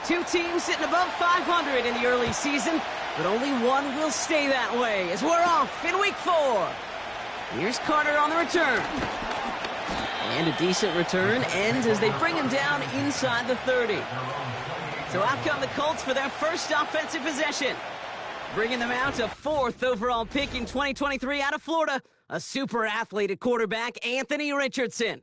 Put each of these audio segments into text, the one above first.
Two teams sitting above 500 in the early season, but only one will stay that way as we're off in week 4. Here's Carter on the return. And a decent return ends as they bring him down inside the 30. So out come the Colts for their first offensive possession. Bringing them out to 4th overall pick in 2023 out of Florida, a super athlete at quarterback, Anthony Richardson.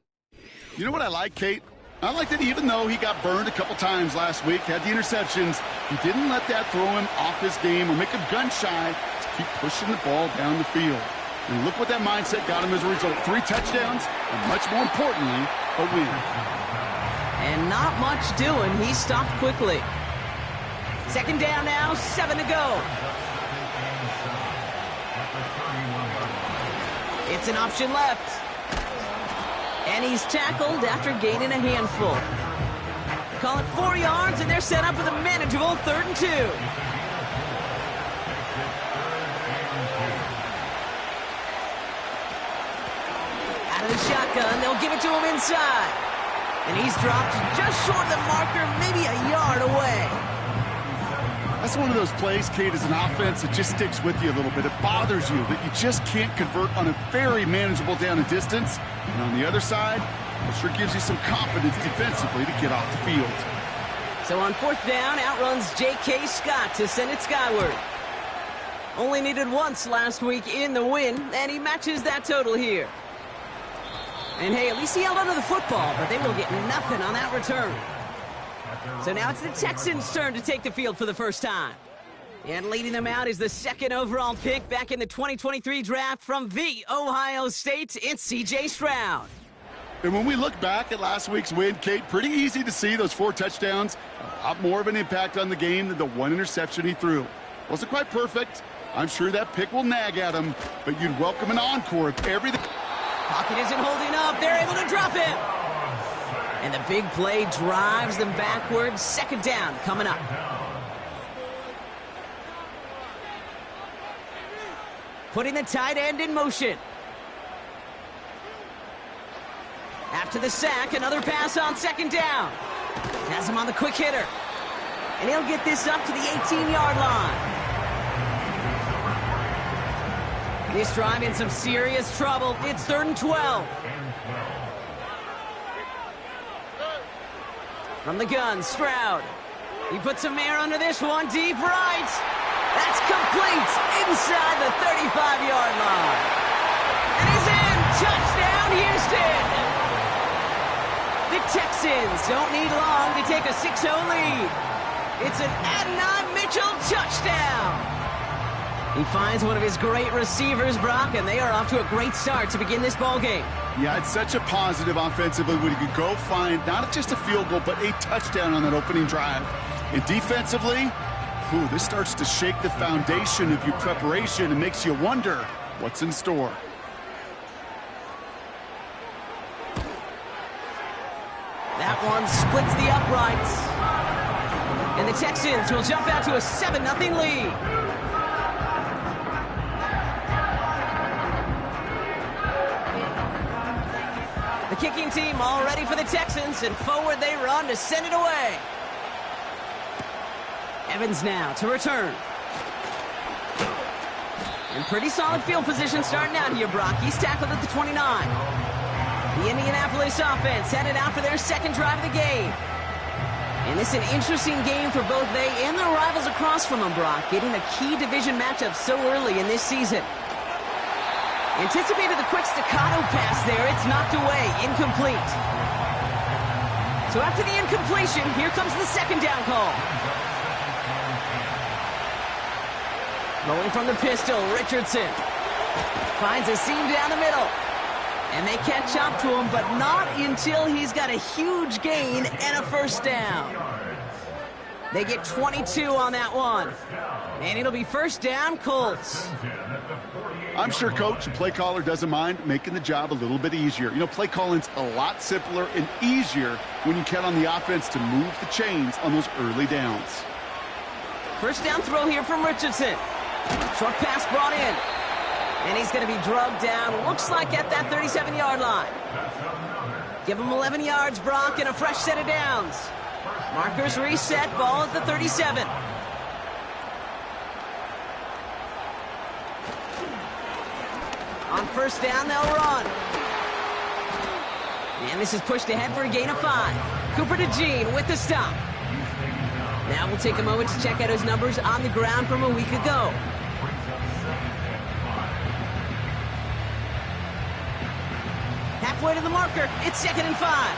You know what I like, Kate? I like that even though he got burned a couple times last week, had the interceptions, he didn't let that throw him off his game or make him gun-shy to keep pushing the ball down the field. And look what that mindset got him as a result. 3 touchdowns, and much more importantly, a win. And not much doing. He stopped quickly. Second down now, 7 to go. It's an option left. And he's tackled after gaining a handful. Call it 4 yards, and they're set up with a manageable 3rd and 2. Out of the shotgun, they'll give it to him inside. And he's dropped just short of the marker, maybe a yard away. That's one of those plays, Kate, as an offense that just sticks with you a little bit. It bothers you that you just can't convert on a very manageable down and distance. And on the other side, it sure gives you some confidence defensively to get off the field. So on 4th down, outruns J.K. Scott to send it skyward. Only needed once last week in the win, and he matches that total here. And hey, at least he held onto the football, but they will get nothing on that return. So now it's the Texans' turn to take the field for the first time. And leading them out is the 2nd overall pick back in the 2023 draft from the Ohio State. It's C.J. Stroud. And when we look back at last week's win, Kate, pretty easy to see those 4 touchdowns. A lot more of an impact on the game than the 1 interception he threw. Wasn't quite perfect. I'm sure that pick will nag at him, but you'd welcome an encore if everything... Pocket isn't holding up. They're able to drop him. And the big play drives them backwards. 2nd down coming up. Putting the tight end in motion. After the sack, another pass on 2nd down. Has him on the quick hitter. And he'll get this up to the 18-yard line. This drive in some serious trouble. It's 3rd and 12. From the gun, Stroud. He puts some air under this one, deep right. That's complete inside the 35-yard line. And he's in. Touchdown, Houston. The Texans don't need long to take a 6-0 lead. It's an Adonai Mitchell touchdown. He finds one of his great receivers, Brock, and they are off to a great start to begin this ball game. Yeah, it's such a positive offensively when you could go find not just a field goal, but a touchdown on that opening drive. And defensively, this starts to shake the foundation of your preparation and makes you wonder what's in store. That one splits the uprights. And the Texans will jump out to a 7-0 lead. The kicking team all ready for the Texans, and forward they run to send it away. Evans now to return. And pretty solid field position starting out here, Brock. He's tackled at the 29. The Indianapolis offense headed out for their 2nd drive of the game. And it's an interesting game for both they and their rivals across from them, Brock, getting a key division matchup so early in this season. Anticipated the quick staccato pass there. It's knocked away. Incomplete. So after the incompletion, here comes the 2nd down call. Rolling from the pistol, Richardson finds a seam down the middle. And they catch up to him, but not until he's got a huge gain and a 1st down. They get 22 on that one. And it'll be 1st down, Colts. I'm sure coach and play caller doesn't mind making the job a little bit easier. You know, play calling's a lot simpler and easier when you count on the offense to move the chains on those early downs. 1st down throw here from Richardson. Short pass brought in. And he's going to be drugged down, looks like at that 37-yard line. Give him 11 yards, Brock, and a fresh set of downs. Markers reset, ball at the 37. On first down, they'll run. And this is pushed ahead for a gain of 5. Cooper to Jean with the stop. Now we'll take a moment to check out his numbers on the ground from a week ago. Halfway to the marker, it's 2nd and 5.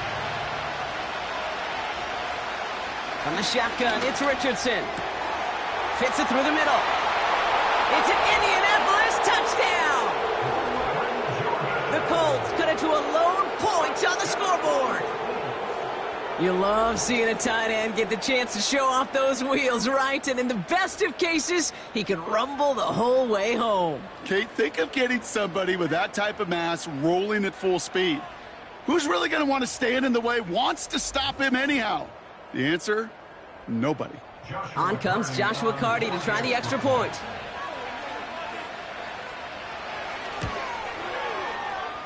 From the shotgun, it's Richardson. Fits it through the middle. It's an Indianapolis touchdown! The Colts cut it to a lone point on the scoreboard. You love seeing a tight end get the chance to show off those wheels, right? And in the best of cases, he can rumble the whole way home. Kate, think of getting somebody with that type of mass rolling at full speed. Who's really going to want to stand in the way, wants to stop him anyhow? The answer, nobody. On comes Joshua Carty to try the extra point.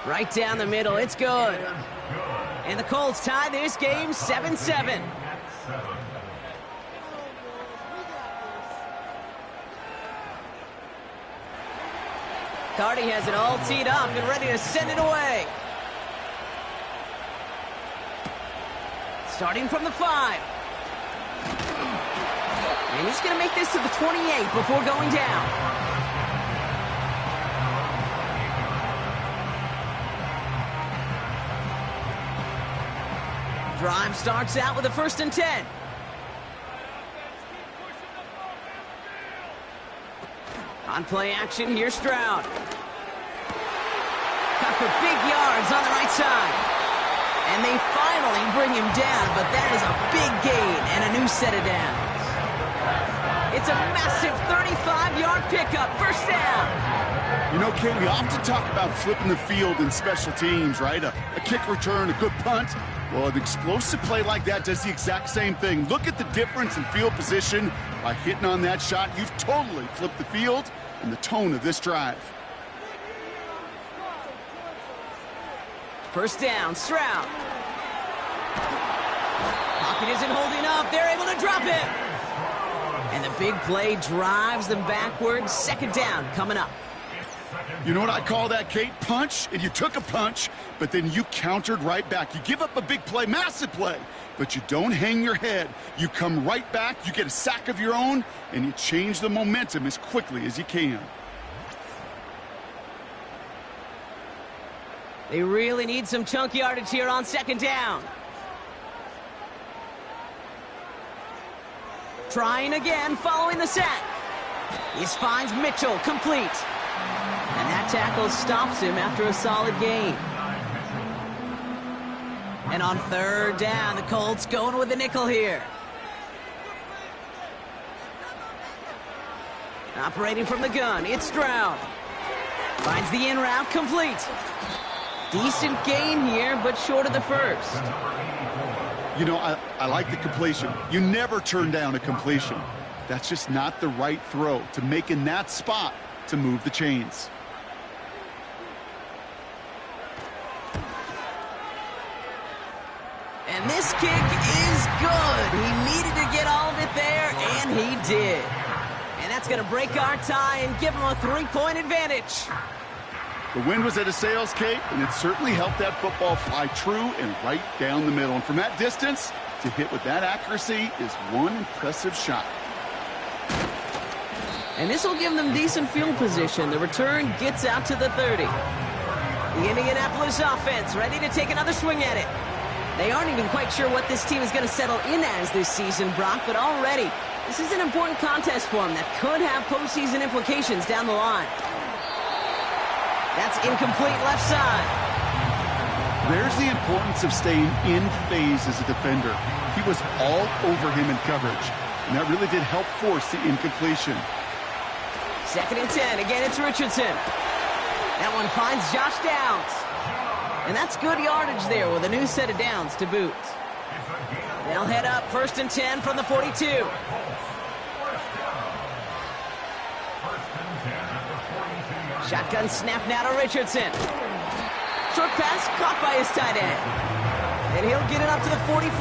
Right down the middle, it's good. And the Colts tie this game 7-7. Carty has it all teed up and ready to send it away. Starting from the 5. And he's going to make this to the 28 before going down. Drive starts out with a 1st and 10. On play action, here's Stroud. Cut for big yards on the right side. And they finally bring him down, but that is a big gain and a new set of downs. It's a massive 35-yard pickup, 1st down. You know, Kate, we often talk about flipping the field in special teams, right? A kick return, a good punt. Well, an explosive play like that does the exact same thing. Look at the difference in field position. By hitting on that shot, you've totally flipped the field and the tone of this drive. 1st down, Stroud. Pocket isn't holding up. They're able to drop it. And the big play drives them backwards. 2nd down coming up. You know what I call that, Kate? Punch, and you took a punch, but then you countered right back. You give up a big play, massive play, but you don't hang your head. You come right back, you get a sack of your own, and you change the momentum as quickly as you can. They really need some chunk yardage here on 2nd down. Trying again following the sack. He finds Mitchell complete. And that tackle stops him after a solid gain. And on 3rd down, the Colts going with the nickel here. Operating from the gun, it's Stroud. Finds the in route complete. Decent gain here, but short of the 1st. You know, I like the completion. You never turn down a completion. That's just not the right throw to make in that spot to move the chains. And this kick is good. He needed to get all of it there, and he did. And that's going to break our tie and give him a 3-point advantage. The wind was at a sails, Kate, and it certainly helped that football fly true and right down the middle. And from that distance, to hit with that accuracy is one impressive shot. And this will give them decent field position. The return gets out to the 30. The Indianapolis offense ready to take another swing at it. They aren't even quite sure what this team is going to settle in as this season, Brock, but already this is an important contest for them that could have postseason implications down the line. That's incomplete left side. There's the importance of staying in phase as a defender. He was all over him in coverage, and that really did help force the incompletion. 2nd and 10. Again, it's Richardson. That one finds Josh Downs. And that's good yardage there with a new set of downs to boot. They'll head up 1st and 10 from the 42. Shotgun snap now to Richardson. Short pass caught by his tight end. And he'll get it up to the 44.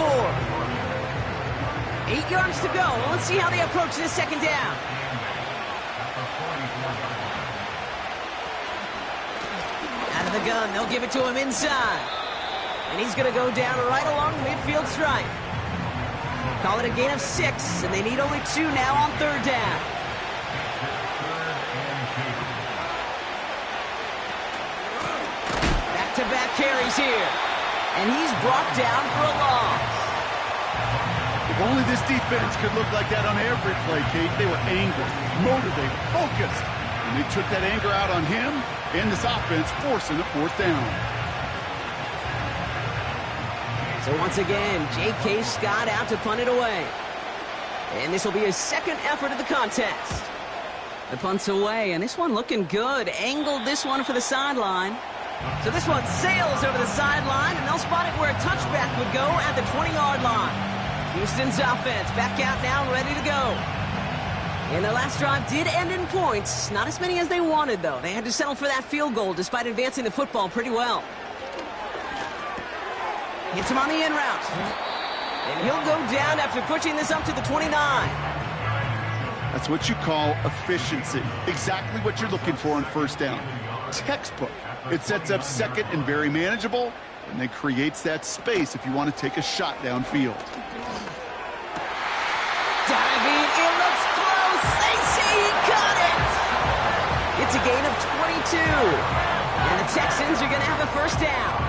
8 yards to go. Let's see how they approach this second down. Out of the gun, they'll give it to him inside. And he's going to go down right along the midfield stripe. Call it a gain of 6, and they need only 2 now on third down. Back-to-back carries here. And he's brought down for a loss. If only this defense could look like that on every play, Kate. They were angry, motivated, focused. And they took that anger out on him and this offense, forcing a fourth down. So once again, J.K. Scott out to punt it away. And this will be his second effort of the contest. The punt's away, and this one looking good. Angled this one for the sideline. So this one sails over the sideline, and they'll spot it where a touchback would go at the 20-yard line. Houston's offense back out now, ready to go. And the last drive did end in points. Not as many as they wanted, though. They had to settle for that field goal despite advancing the football pretty well. Hits him on the in route. And he'll go down after pushing this up to the 29. That's what you call efficiency. Exactly what you're looking for on first down. Textbook. It sets up second and very manageable, and then creates that space if you want to take a shot downfield. Diving, it looks close. They say he caught it. It's a gain of 22. And the Texans are going to have a first down.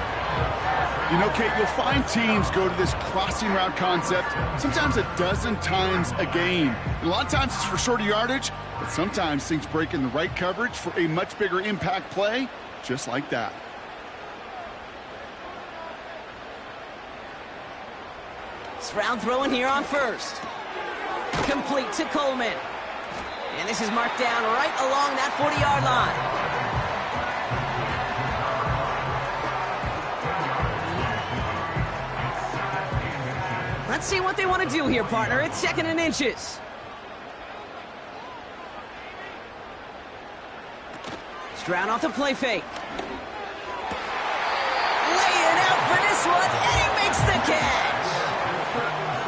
You know, Kate, you'll find teams go to this crossing route concept sometimes a dozen times a game. And a lot of times it's for shorter yardage, but sometimes things break in the right coverage for a much bigger impact play, just like that. Stroud throwing here on first. Complete to Coleman. And this is marked down right along that 40-yard line. Let's see what they want to do here, partner. It's 2nd and inches. Stroud off the play fake. Laying out for this one, and he makes the catch.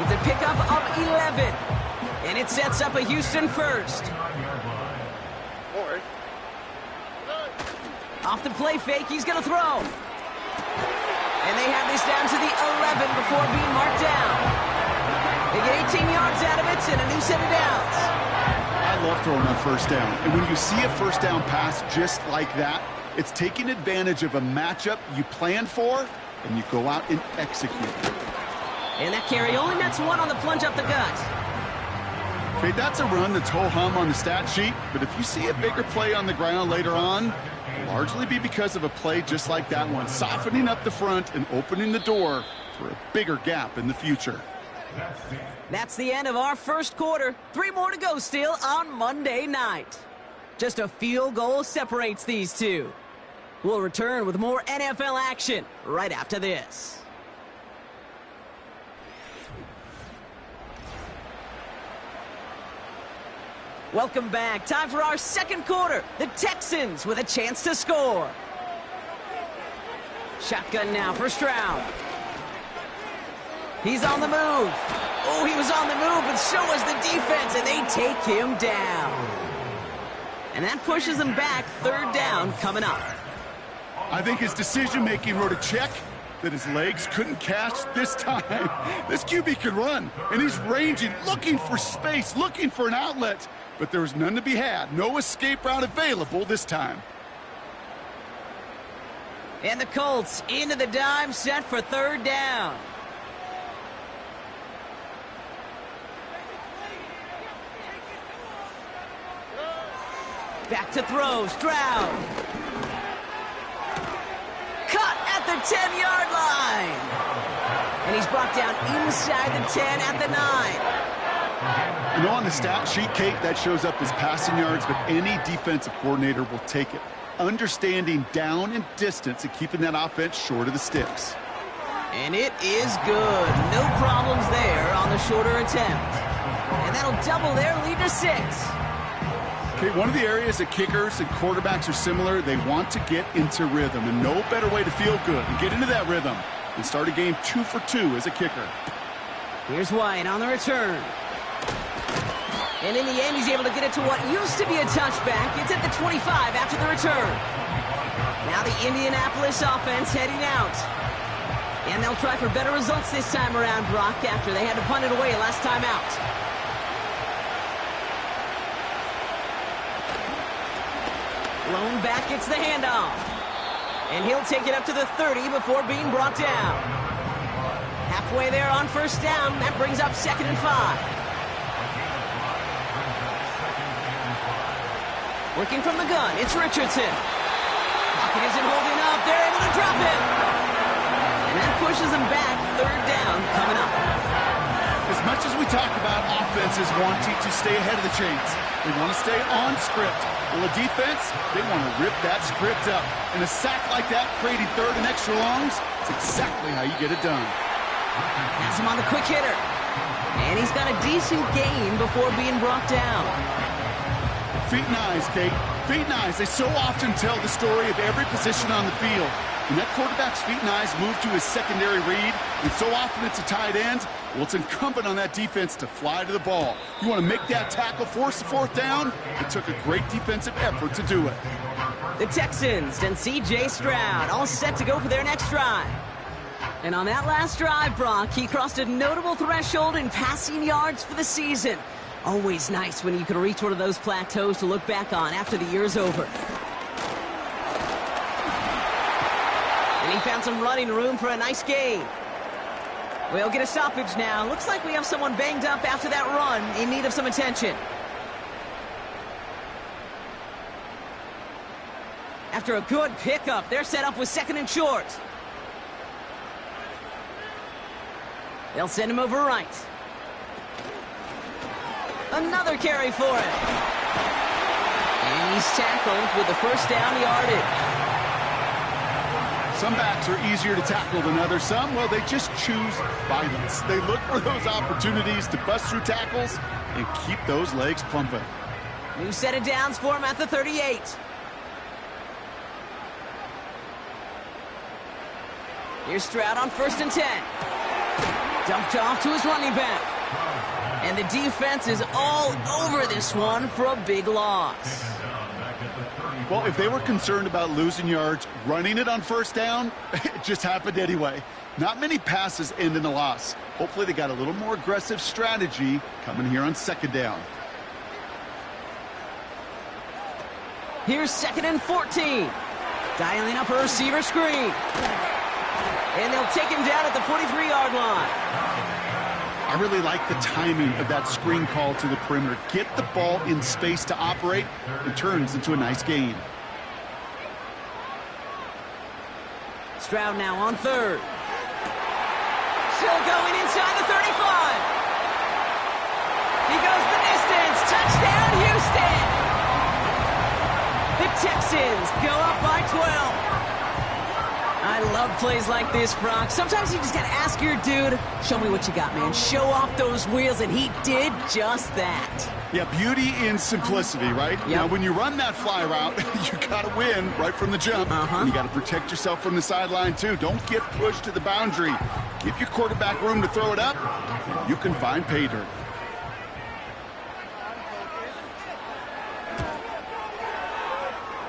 It's a pickup of 11. And it sets up a Houston first. Off the play fake, he's going to throw. And they have this down to the 11 before being marked down. They get 18 yards out of it and a new set of downs. I love throwing on first down. And when you see a first down pass just like that, it's taking advantage of a matchup you plan for, and you go out and execute. And that carry only nets 1 on the plunge up the gut. Okay, that's a run that's ho-hum on the stat sheet, but if you see a bigger play on the ground later on, it'll largely be because of a play just like that one, softening up the front and opening the door for a bigger gap in the future. That's the end of our first quarter. 3 more to go still on Monday night. Just a field goal separates these two. We'll return with more NFL action right after this. Welcome back. Time for our second quarter. The Texans with a chance to score. Shotgun now for Stroud. He's on the move. Oh, he was on the move, but so was the defense, and they take him down. And that pushes them back. 3rd down coming up. I think his decision-making wrote a check that his legs couldn't catch this time. This QB can run, and he's ranging, looking for space, looking for an outlet. But there was none to be had. No escape route available this time. And the Colts into the dime, set for 3rd down. Back to throw, Stroud. Cut at the 10-yard line. And he's brought down inside the 10 at the 9. You know, on the stat sheet, Kate, that shows up as passing yards, but any defensive coordinator will take it. Understanding down and distance and keeping that offense short of the sticks. And it is good. No problems there on the shorter attempt. And that'll double their lead to 6. Okay, one of the areas that kickers and quarterbacks are similar, they want to get into rhythm, and no better way to feel good and get into that rhythm than start a game 2 for 2 as a kicker. Here's White on the return. And in the end, he's able to get it to what used to be a touchback. It's at the 25 after the return. Now the Indianapolis offense heading out. And they'll try for better results this time around, Brock, after they had to punt it away last time out. Lone back gets the handoff. And he'll take it up to the 30 before being brought down. Halfway there on first down. That brings up 2nd and 5. Working from the gun, it's Richardson. Pocket isn't holding up. They're able to drop it. And that pushes them back. 3rd down coming up. As much as we talk about offenses wanting to stay ahead of the chains, they want to stay on script. Well, the defense, they want to rip that script up. And a sack like that, creating 3rd and extra longs, it's exactly how you get it done. Has him on the quick hitter. And he's got a decent gain before being brought down. Feet and eyes, Kate. Feet and eyes. They so often tell the story of every position on the field. When that quarterback's feet and eyes move to his secondary read, and so often it's a tight end, well, it's incumbent on that defense to fly to the ball. You want to make that tackle, force the 4th down? It took a great defensive effort to do it. The Texans and C.J. Stroud all set to go for their next drive. And on that last drive, Brock, he crossed a notable threshold in passing yards for the season. Always nice when you can reach one of those plateaus to look back on after the year's over. And he found some running room for a nice gain. We'll get a stoppage now. Looks like we have someone banged up after that run in need of some attention. After a good pickup, they're set up with 2nd and short. They'll send him over right. Another carry for him. And he's tackled with the 1st down yardage. Some backs are easier to tackle than others. Some, well, they just choose violence. They look for those opportunities to bust through tackles and keep those legs pumping. New set of downs for him at the 38. Here's Stroud on 1st and 10. Dumped off to his running back. And the defense is all over this one for a big loss. Well, if they were concerned about losing yards, running it on 1st down, it just happened anyway. Not many passes end in a loss. Hopefully they got a little more aggressive strategy coming here on 2nd down. Here's 2nd and 14. Dialing up a receiver screen. And they'll take him down at the 43-yard line. I really like the timing of that screen call to the perimeter. Get the ball in space to operate. It turns into a nice gain. Stroud now on 3rd. Still going inside the 35. He goes the distance. Touchdown, Houston. The Texans go up by 12. I love plays like this, Brock. Sometimes you just got to ask your dude, show me what you got, man. Show off those wheels, and he did just that. Yeah, beauty in simplicity, right? Yep. Now, when you run that fly route, you got to win right from the jump. And you got to protect yourself from the sideline, too. Don't get pushed to the boundary. Give your quarterback room to throw it up. You can find pay dirt.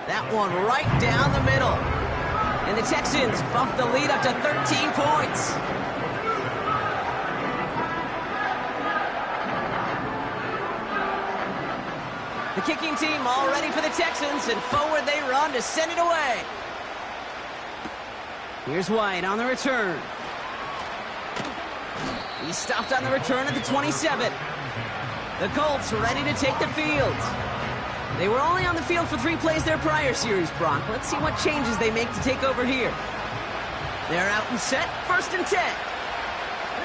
That one right down the middle. And the Texans bump the lead up to 13 points. The kicking team all ready for the Texans, and forward they run to send it away. Here's White on the return. He stopped on the return at the 27. The Colts ready to take the field. They were only on the field for 3 plays their prior series, Brock. Let's see what changes they make to take over here. They're out and set, 1st and 10. Here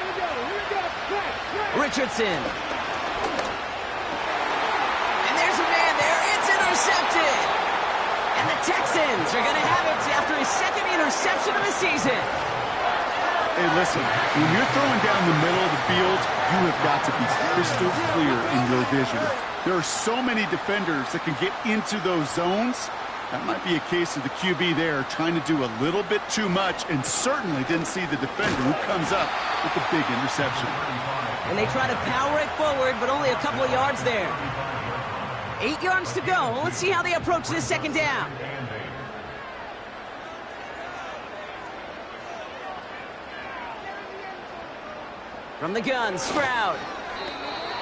we go. Richardson. And there's a man there. It's intercepted. And the Texans are going to have it after his 2nd interception of the season. Hey, listen, when you're throwing down the middle of the field, you have got to be crystal clear in your vision. There are so many defenders that can get into those zones. That might be a case of the QB there trying to do a little bit too much and certainly didn't see the defender who comes up with the big interception. And they try to power it forward, but only a couple of yards there. 8 yards to go. Let's see how they approach this second down. From the gun, Stroud.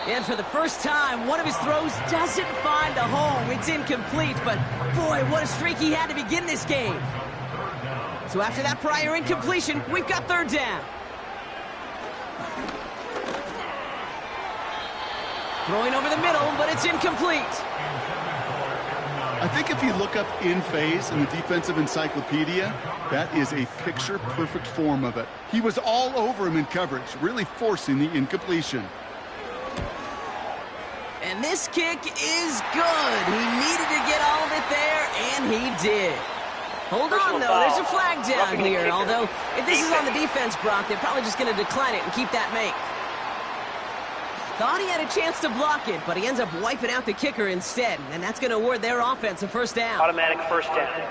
And for the first time, one of his throws doesn't find a home. It's incomplete, but boy, what a streak he had to begin this game. So after that prior incompletion, we've got third down. Throwing over the middle, but it's incomplete. I think if you look up in phase in the defensive encyclopedia, that is a picture-perfect form of it. He was all over him in coverage, really forcing the incompletion. And this kick is good. He needed to get all of it there, and he did. Hold on, though. There's a flag down here. Although, if this is on the defense, Brock, they're probably just going to decline it and keep that make. Thought he had a chance to block it, but he ends up wiping out the kicker instead. And that's going to award their offense a first down. Automatic first down.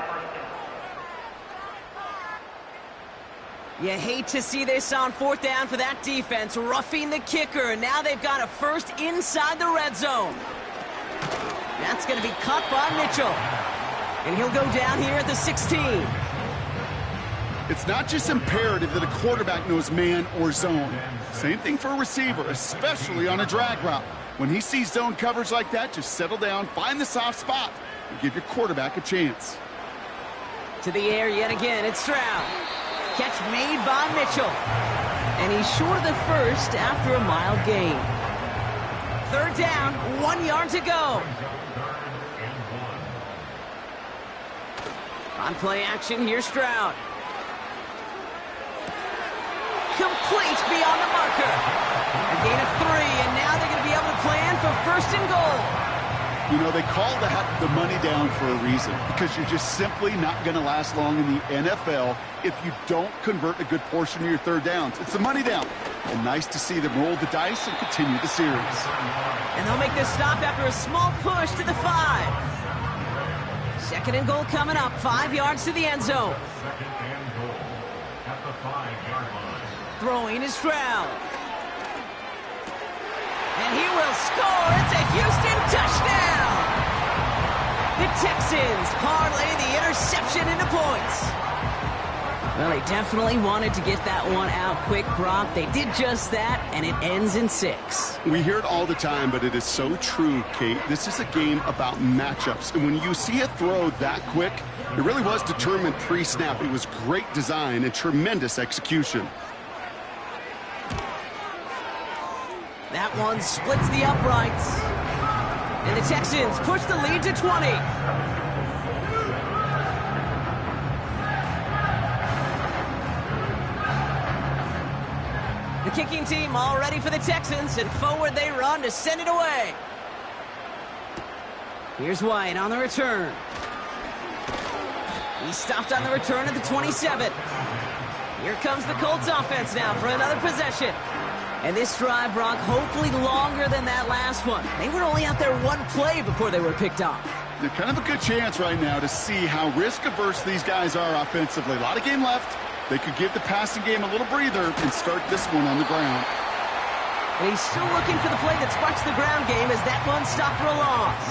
You hate to see this on fourth down for that defense, roughing the kicker. And now they've got a first inside the red zone. That's going to be caught by Mitchell. And he'll go down here at the 16. It's not just imperative that a quarterback knows man or zone. Same thing for a receiver, especially on a drag route. When he sees zone coverage like that, just settle down, find the soft spot, and give your quarterback a chance. To the air yet again, it's Stroud. Catch made by Mitchell. And he's short of the first after a mild gain. Third down, 1 yard to go. On play action, here's Stroud. Complete beyond the marker. A gain of 3, and now they're going to be able to plan for first and goal. You know, they call that the money down for a reason, because you're just simply not going to last long in the NFL if you don't convert a good portion of your third downs. It's the money down. And nice to see them roll the dice and continue the series. And they'll make this stop after a small push to the 5. Second and goal coming up, 5 yards to the end zone. Throwing is Stroud. And he will score. It's a Houston touchdown. The Texans parlay the interception into points. Well, they definitely wanted to get that one out quick, Brock. They did just that, and it ends in 6. We hear it all the time, but it is so true, Kate. This is a game about matchups. And when you see a throw that quick, it really was determined pre-snap. It was great design and tremendous execution. That one splits the uprights. And the Texans push the lead to 20. The kicking team all ready for the Texans, and forward they run to send it away. Here's White on the return. He stopped on the return at the 27. Here comes the Colts offense now for another possession. And this drive, Brock, hopefully longer than that last one. They were only out there one play before they were picked off. They're kind of a good chance right now to see how risk-averse these guys are offensively. A lot of game left. They could give the passing game a little breather and start this one on the ground. And he's still looking for the play that sparks the ground game as that one stopped for a loss.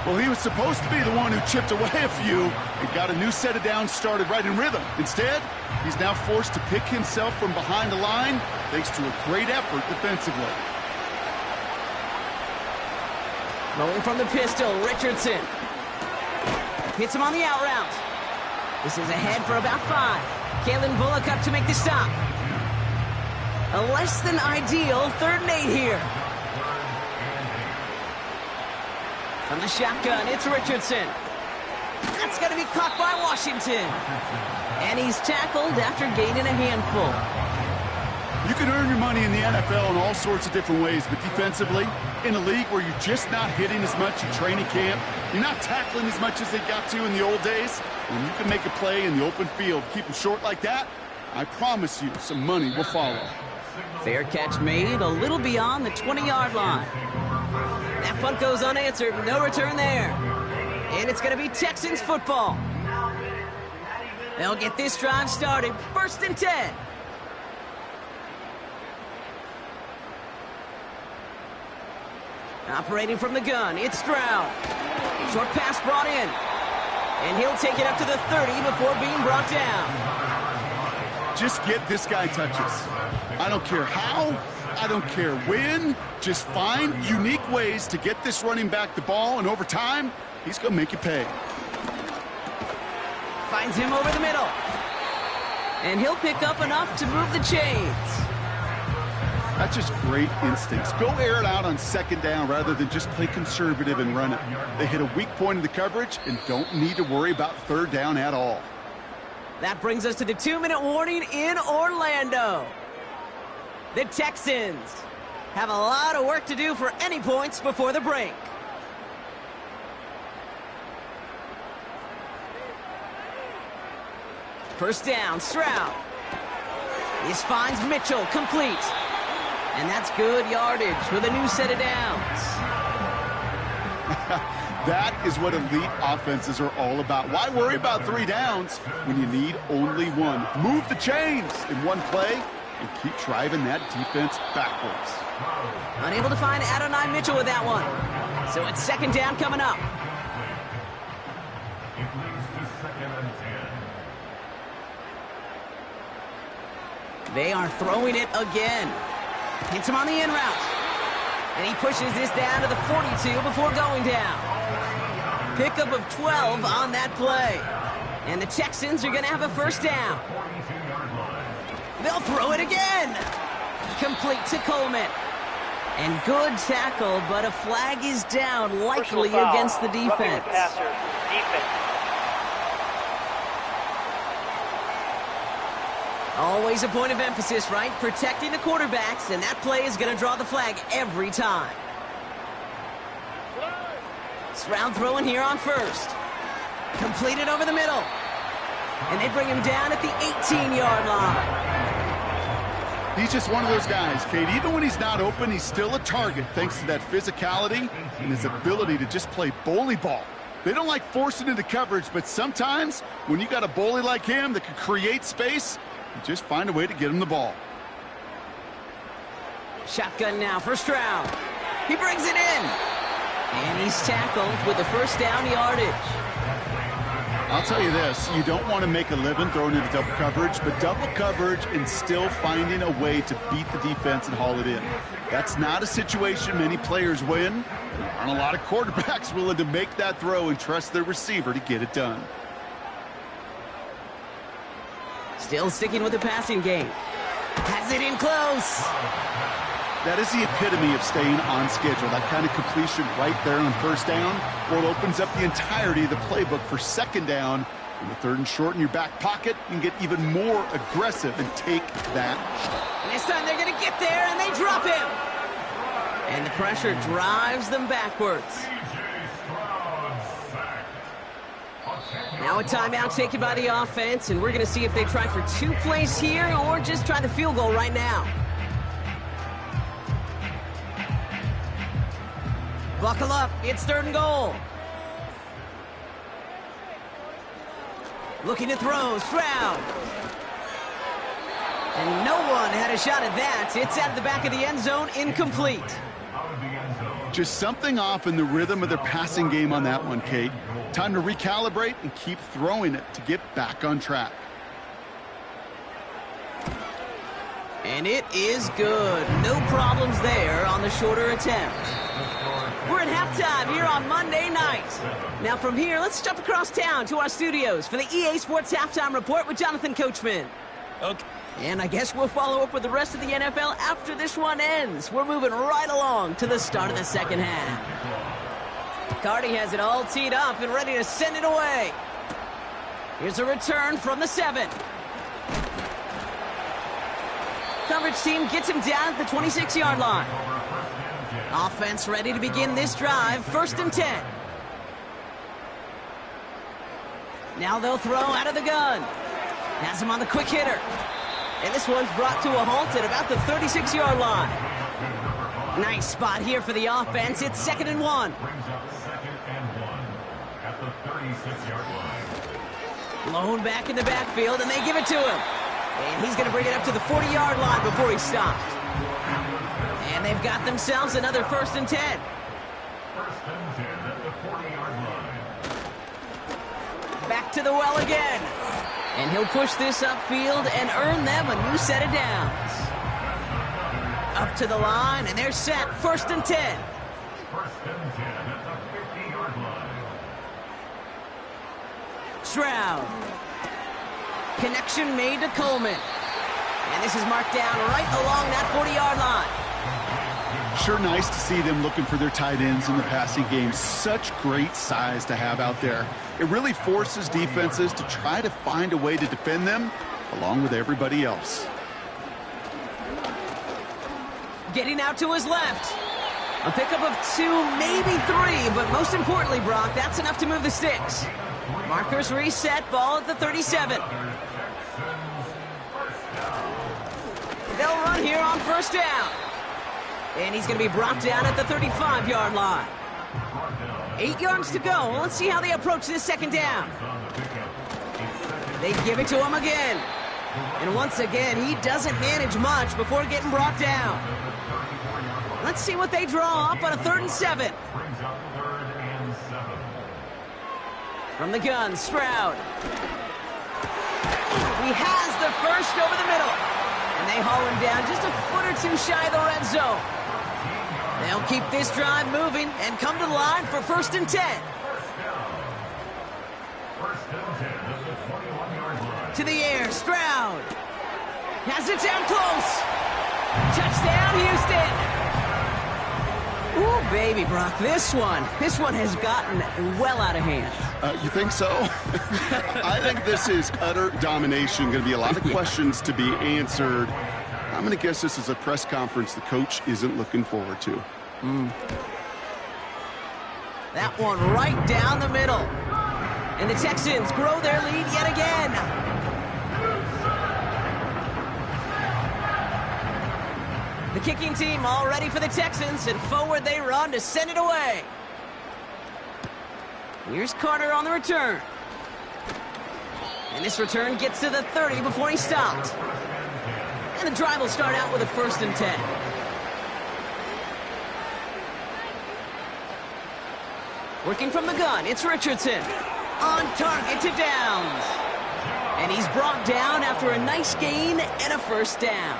Well, he was supposed to be the one who chipped away a few and got a new set of downs started right in rhythm. Instead, he's now forced to pick himself from behind the line thanks to a great effort defensively. Rolling from the pistol, Richardson. Hits him on the out route. This is ahead for about 5. Kalen Bullock up to make the stop. A less than ideal 3rd and 8 here. From the shotgun, it's Richardson. That's going to be caught by Washington. And he's tackled after gaining a handful. You can earn your money in the NFL in all sorts of different ways, but defensively, in a league where you're just not hitting as much in training camp, you're not tackling as much as they got to in the old days, when you can make a play in the open field, keep them short like that, I promise you some money will follow. Fair catch made a little beyond the 20-yard line. That punt goes unanswered, no return there. And it's going to be Texans football. They'll get this drive started. 1st and 10. Operating from the gun, it's Stroud. Short pass brought in. And he'll take it up to the 30 before being brought down. Just get this guy touches. I don't care how, I don't care when. Just find unique ways to get this running back the ball, and over time, he's going to make you pay. Finds him over the middle. And he'll pick up enough to move the chains. That's just great instincts. Go air it out on 2nd down rather than just play conservative and run it. They hit a weak point in the coverage and don't need to worry about 3rd down at all. That brings us to the 2-minute warning in Orlando. The Texans have a lot of work to do for any points before the break. First down, Stroud. This finds Mitchell, complete. And that's good yardage with a new set of downs. That is what elite offenses are all about. Why worry about 3 downs when you need only 1? Move the chains in one play and keep driving that defense backwards. Unable to find Adonai Mitchell with that one. So it's 2nd down coming up. They are throwing it again. Hits him on the in route. And he pushes this down to the 42 before going down. Pickup of 12 on that play. And the Texans are going to have a 1st down. They'll throw it again. Complete to Coleman. And good tackle, but a flag is down, likely against the defense. Always a point of emphasis, right? Protecting the quarterbacks, and that play is going to draw the flag every time. Stroud throwing here on 1st. Completed over the middle. And they bring him down at the 18-yard line. He's just one of those guys, Kate. Even when he's not open, he's still a target thanks to that physicality and his ability to just play bully ball. They don't like forcing into coverage, but sometimes when you got a bully like him that can create space, you just find a way to get him the ball. Shotgun now for Stroud. He brings it in. And he's tackled with the 1st down yardage. I'll tell you this, you don't want to make a living throwing into double coverage, but double coverage and still finding a way to beat the defense and haul it in. That's not a situation many players win. There aren't a lot of quarterbacks willing to make that throw and trust their receiver to get it done. Still sticking with the passing game. Has it in close. That is the epitome of staying on schedule. That kind of completion right there on 1st down, or it opens up the entirety of the playbook for 2nd down. In the 3rd and short in your back pocket, you can get even more aggressive and take that shot. And this time they're going to get there, and they drop him. And the pressure drives them backwards. Now a timeout taken by the offense, and we're going to see if they try for 2 plays here or just try the field goal right now. Buckle up, it's 3rd and goal. Looking to throw, Stroud. And no one had a shot at that. It's out of the back of the end zone, incomplete. Just something off in the rhythm of their passing game on that one, Kate. Time to recalibrate and keep throwing it to get back on track. And it is good. No problems there on the shorter attempt. We're at halftime here on Monday night. Now from here, let's jump across town to our studios for the EA Sports Halftime Report with Jonathan Coachman. Okay. And I guess we'll follow up with the rest of the NFL after this one ends. We're moving right along to the start of the 2nd half. Cardi has it all teed up and ready to send it away. Here's a return from the 7. Coverage team gets him down at the 26-yard line. Offense ready to begin this drive. 1st and 10. Now they'll throw out of the gun. Has him on the quick hitter. And this one's brought to a halt at about the 36-yard line. Nice spot here for the offense. It's 2nd and 1. 36-yard line. Blown back in the backfield, and they give it to him. And he's going to bring it up to the 40-yard line before he stopped. And they've got themselves another 1st and 10. 1st and 10 at the 40-yard line. Back to the well again. And he'll push this upfield and earn them a new set of downs. Up to the line, and they're set. 1st and 10. 1st and 10 at the 50-yard line. Stroud. Connection made to Coleman. And this is marked down right along that 40-yard line. Sure nice to see them looking for their tight ends in the passing game. Such great size to have out there. It really forces defenses to try to find a way to defend them along with everybody else. Getting out to his left. A pickup of 2, maybe 3, but most importantly, Brock, that's enough to move the sticks. Markers reset, ball at the 37. They'll run here on 1st down. And he's going to be brought down at the 35-yard line. 8 yards to go. Well, let's see how they approach this 2nd down. They give it to him again. And once again, he doesn't manage much before getting brought down. Let's see what they draw up on a 3rd and 7. From the gun, Stroud. He has the 1st over the middle. And they haul him down just a foot or 2 shy of the red zone. They'll keep this drive moving and come to the line for 1st and 10. 1st and 10 at the 21-yard line. To the air, Stroud. Has it down close. Touchdown, Houston. Ooh, baby, Brock, this one has gotten well out of hand. You think so? I think this is utter domination. Going to be a lot of questions to be answered. I'm going to guess this is a press conference the coach isn't looking forward to. That one right down the middle. And the Texans grow their lead yet again. The kicking team all ready for the Texans, and forward they run to send it away. Here's Carter on the return. And this return gets to the 30 before he stopped. And the drive will start out with a 1st and 10. Working from the gun, it's Richardson. On target to Downs. And he's brought down after a nice gain and a 1st down.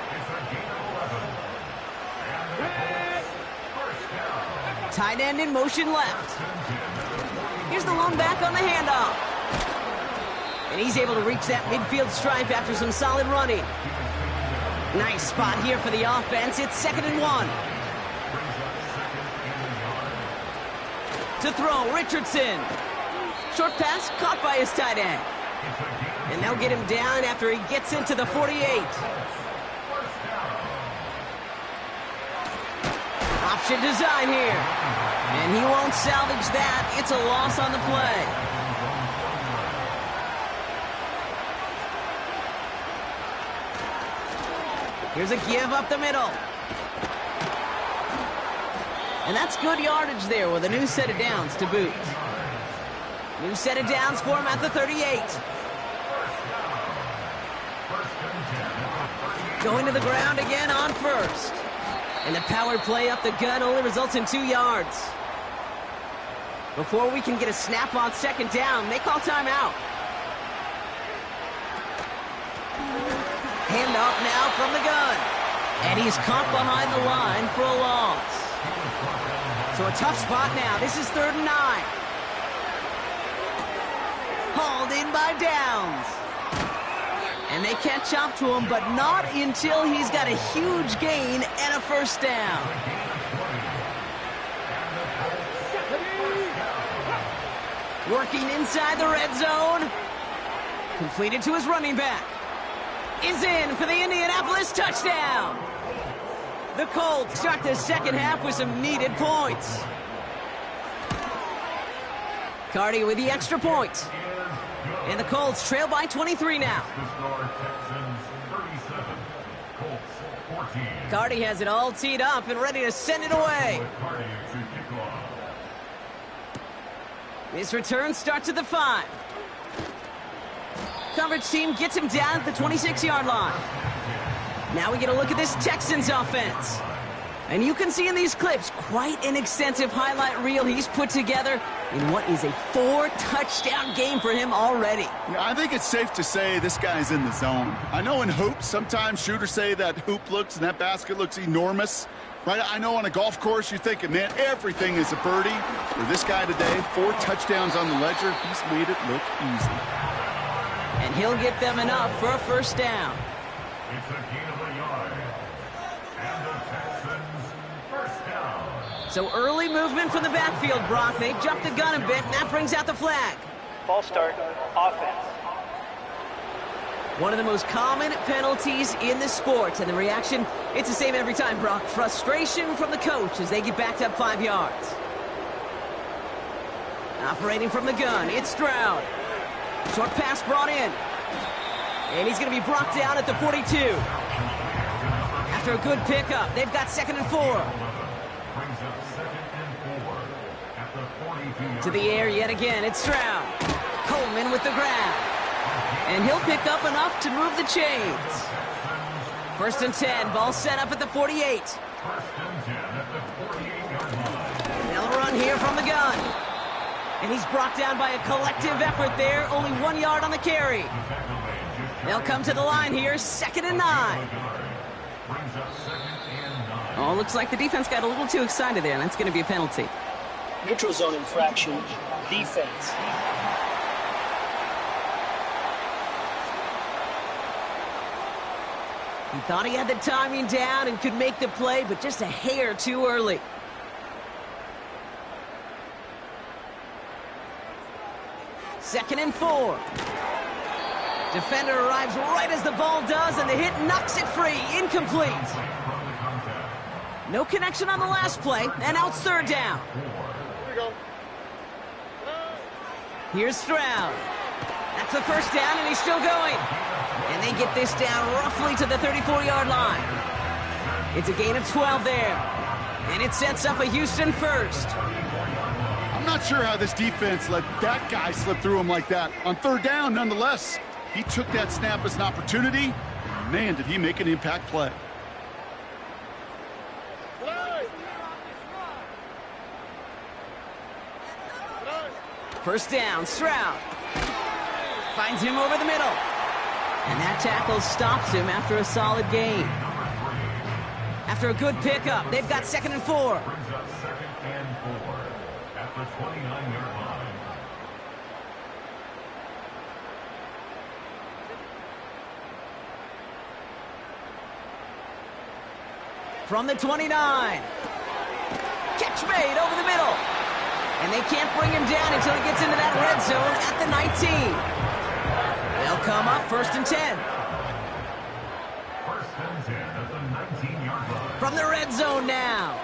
Tight end in motion left. Here's the lone back on the handoff. And he's able to reach that midfield stripe after some solid running. Nice spot here for the offense. It's 2nd and 1. To throw, Richardson. Short pass caught by his tight end. And they'll get him down after he gets into the 48. Option design here. And he won't salvage that. It's a loss on the play. Here's a give up the middle. And that's good yardage there with a new set of downs to boot. New set of downs for him at the 38. Going to the ground again on 1st. And the power play up the gut only results in 2 yards. Before we can get a snap on 2nd down, they call timeout. Handoff now from the gun. And he's caught behind the line for a loss. So a tough spot now. This is 3rd and 9. Hauled in by Downs. And they catch up to him, but not until he's got a huge gain and a 1st down. Working inside the red zone. Completed to his running back. Is in for the Indianapolis touchdown. The Colts start the 2nd half with some needed points. Cardi with the extra point. And the Colts trail by 23 now. Cardi has it all teed up and ready to send it away. This return starts at the 5. Coverage team gets him down at the 26-yard line. Now we get a look at this Texans offense. And you can see in these clips quite an extensive highlight reel he's put together in what is a 4-touchdown game for him already. Yeah, I think it's safe to say this guy's in the zone. I know in hoops, sometimes shooters say that hoop looks and that basket looks enormous. Right? I know on a golf course you're thinking, man, everything is a birdie. For this guy today, 4 touchdowns on the ledger, he's made it look easy. And he'll get them enough for a first down. It's a gain of a yard. And the Texans first down. So early movement from the backfield, Brock. They jumped the gun a bit, and that brings out the flag. Ball start, offense. One of the most common penalties in the sport, and the reaction, it's the same every time, Brock. Frustration from the coach as they get backed up 5 yards. Operating from the gun, it's Stroud. Short pass brought in. And he's going to be brought down at the 42. After a good pickup, they've got 2nd and 4. Brings up 2nd and 4 at the 42-yard To the air yet again, it's Stroud. Coleman with the grab. And he'll pick up enough to move the chains. 1st and 10, ball set up at the 48. 1st and 10 at the 48-yard line. They'll run here from the gun. And he's brought down by a collective effort there. Only 1 yard on the carry. They'll come to the line here, 2nd and 9. Brings up 2nd and 9. Oh, looks like the defense got a little too excited there, and that's going to be a penalty. Neutral zone infraction, defense. He thought he had the timing down and could make the play, but just a hair too early. Second and 4. Defender arrives right as the ball does, and the hit knocks it free. Incomplete. No connection on the last play, and out 3rd down. Here's Stroud. That's the first down, and he's still going. And they get this down roughly to the 34-yard line. It's a gain of 12 there. And it sets up a Houston first. I'm not sure how this defense let that guy slip through him like that. On 3rd down, nonetheless, he took that snap as an opportunity. Man, did he make an impact play. First down, Stroud. Finds him over the middle. And that tackle stops him after a solid gain. After a good pickup, they've got 2nd and 4. Brings up 2nd and 4 at the 29-yard line. From the 29. Catch made over the middle. And they can't bring him down until he gets into that red zone at the 19. They'll come up 1st and 10. 1st and 10 at the 19-yard line. From the red zone now.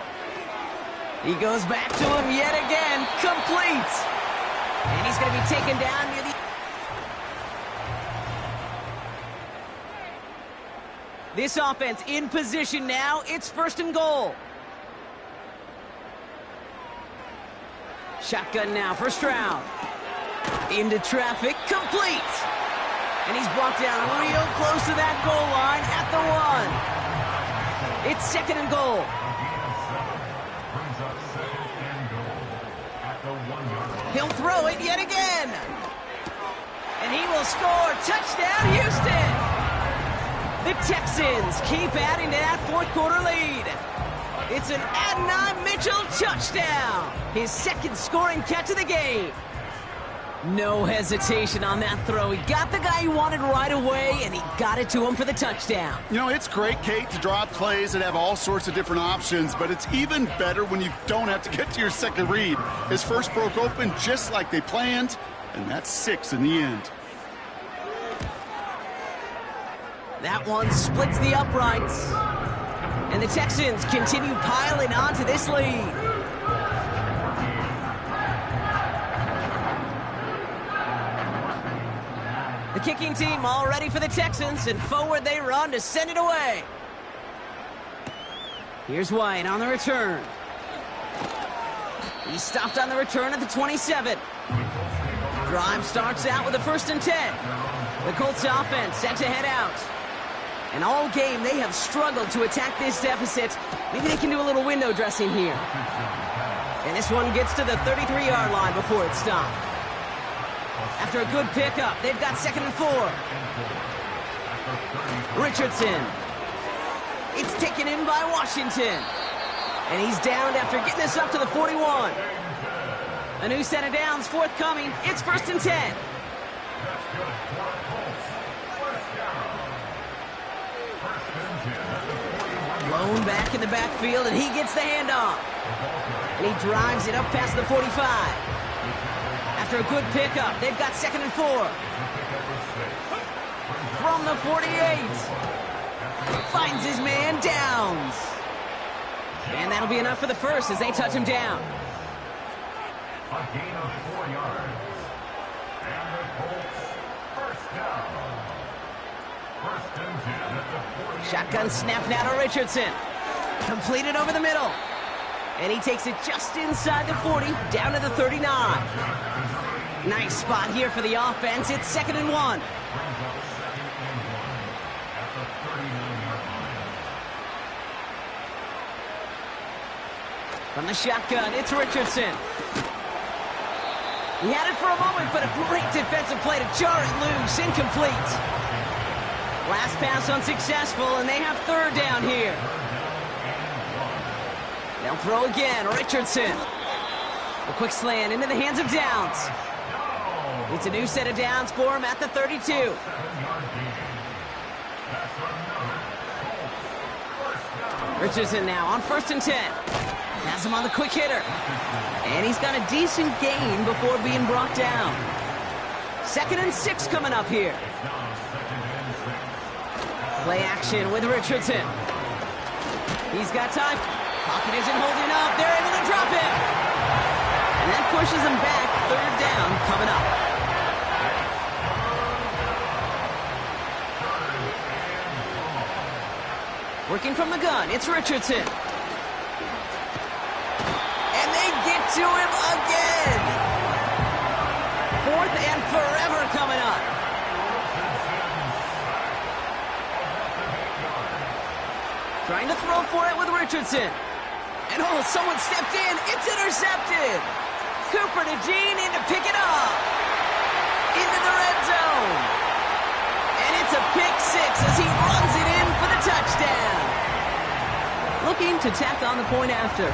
He goes back to him yet again. Complete. And he's going to be taken down near the... This offense in position now. It's 1st and goal. Shotgun now for Stroud. Into traffic. Complete. And he's brought down real close to that goal line at the 1. It's 2nd and goal. Brings up 2nd and goal at the 1-yard line. He'll throw it yet again. And he will score. Touchdown, Houston. The Texans keep adding to that 4th quarter lead. It's an Adonai Mitchell touchdown. His 2nd scoring catch of the game. No hesitation on that throw. He got the guy he wanted right away, and he got it to him for the touchdown. You know, it's great, Kate, to draw up plays that have all sorts of different options, but it's even better when you don't have to get to your second read. His first broke open just like they planned, and that's 6 in the end. That one splits the uprights. And the Texans continue piling on to this lead. The kicking team all ready for the Texans, and forward they run to send it away. Here's White on the return. He stopped on the return at the 27. Drive starts out with a 1st and 10. The Colts offense set to head out. And all game, they have struggled to attack this deficit. Maybe they can do a little window dressing here. And this one gets to the 33-yard line before it's stopped. After a good pickup, they've got 2nd and 4. Richardson. It's taken in by Washington. And he's downed after getting this up to the 41. A new set of downs forthcoming. It's 1st and 10. Blown back in the backfield, and he gets the handoff. And he drives it up past the 45. After a good pickup, they've got 2nd and 4. From the 48. Finds his man, Downs. And that'll be enough for the first as they touch him down. A gain of 4 yards. And the Colts first down. 1st and 10 at the 40. Shotgun snap now to Richardson. Completed over the middle. And he takes it just inside the 40, down to the 39. Nice spot here for the offense. It's 2nd and 1. From the shotgun, it's Richardson. He had it for a moment, but a great defensive play to jar it loose. Incomplete. Last pass unsuccessful, and they have 3rd down here. They'll throw again. Richardson. A quick slant into the hands of Downs. It's a new set of downs for him at the 32. Richardson now on 1st and 10. Has him on the quick hitter. And he's got a decent gain before being brought down. 2nd and 6 coming up here. Play action with Richardson. He's got time. Pocket isn't holding up. They're able to drop it. And that pushes him back. 3rd down coming up. Working from the gun, it's Richardson. And they get to him again. 4th and forever coming up. Trying to throw for it with Richardson. And oh, someone stepped in. It's intercepted. Cooper to Jean in to pick it up. Into the red zone. And it's a pick 6 as he runs it in for the touchdown. Looking to tack on the point after.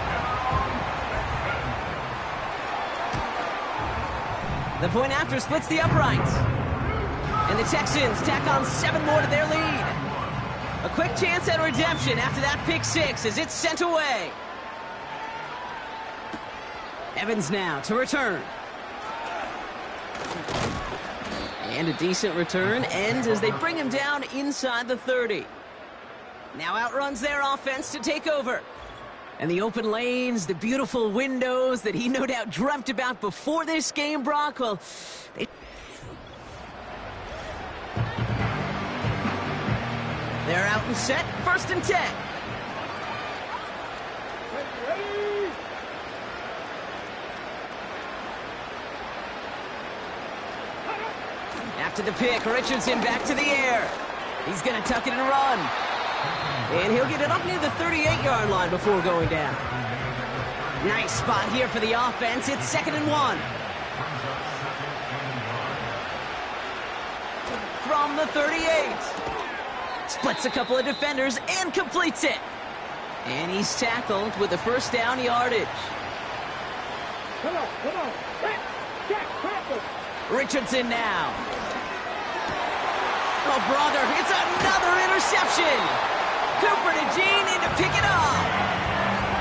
The point after splits the uprights. And the Texans tack on 7 more to their lead. A quick chance at redemption after that pick 6 as it's sent away. Evans now to return. And a decent return ends as they bring him down inside the 30. Now outruns their offense to take over. And the open lanes, the beautiful windows that he no doubt dreamt about before this game, Brock. Well, they're out and set. 1st and 10. After the pick, Richardson back to the air. He's going to tuck it and run. And he'll get it up near the 38-yard line before going down. Nice spot here for the offense. It's 2nd and 1. From the 38. Splits a couple of defenders and completes it. And he's tackled with the 1st down yardage. Come on. Jack, tackle. Richardson now. Oh, brother, it's another interception. Cooper to Jean in to pick it up.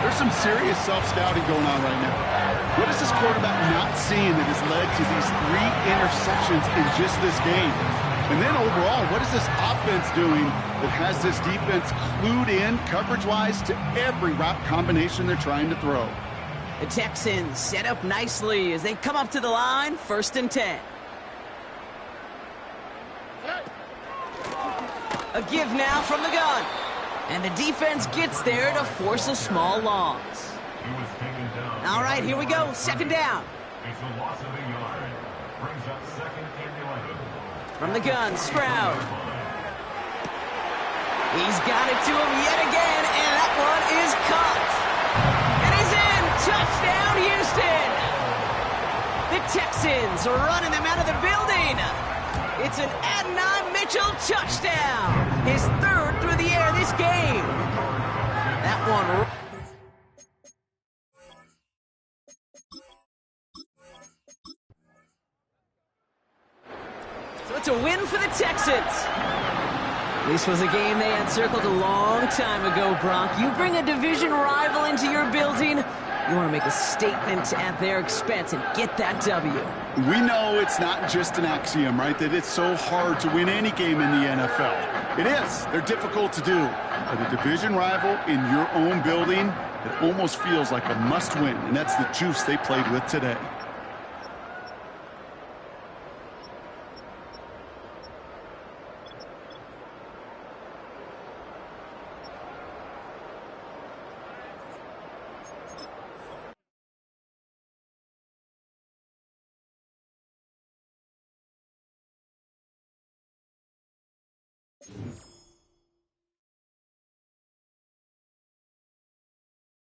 There's some serious self-scouting going on right now. What is this quarterback not seeing that has led to these 3 interceptions in just this game? And then overall, what is this offense doing that has this defense clued in coverage-wise to every route combination they're trying to throw? The Texans set up nicely as they come up to the line. 1st and 10. A give now from the gun. And the defense gets there to force a small loss. All right, here we go. 2nd down. It's a loss of a yard. Brings up second and 11. From the gun, Stroud. He's got it to him yet again, and that one is caught. And he's in. Touchdown, Houston. The Texans are running them out of the building. It's an Adonai Mitchell touchdown. His third through the air this game. That one. So it's a win for the Texans. This was a game they had circled a long time ago, Brock. You bring a division rival into your building, you want to make a statement at their expense and get that W. We know it's not just an axiom, right, that it's so hard to win any game in the NFL. It is. They're difficult to do. But a division rival in your own building, it almost feels like a must-win, and that's the juice they played with today.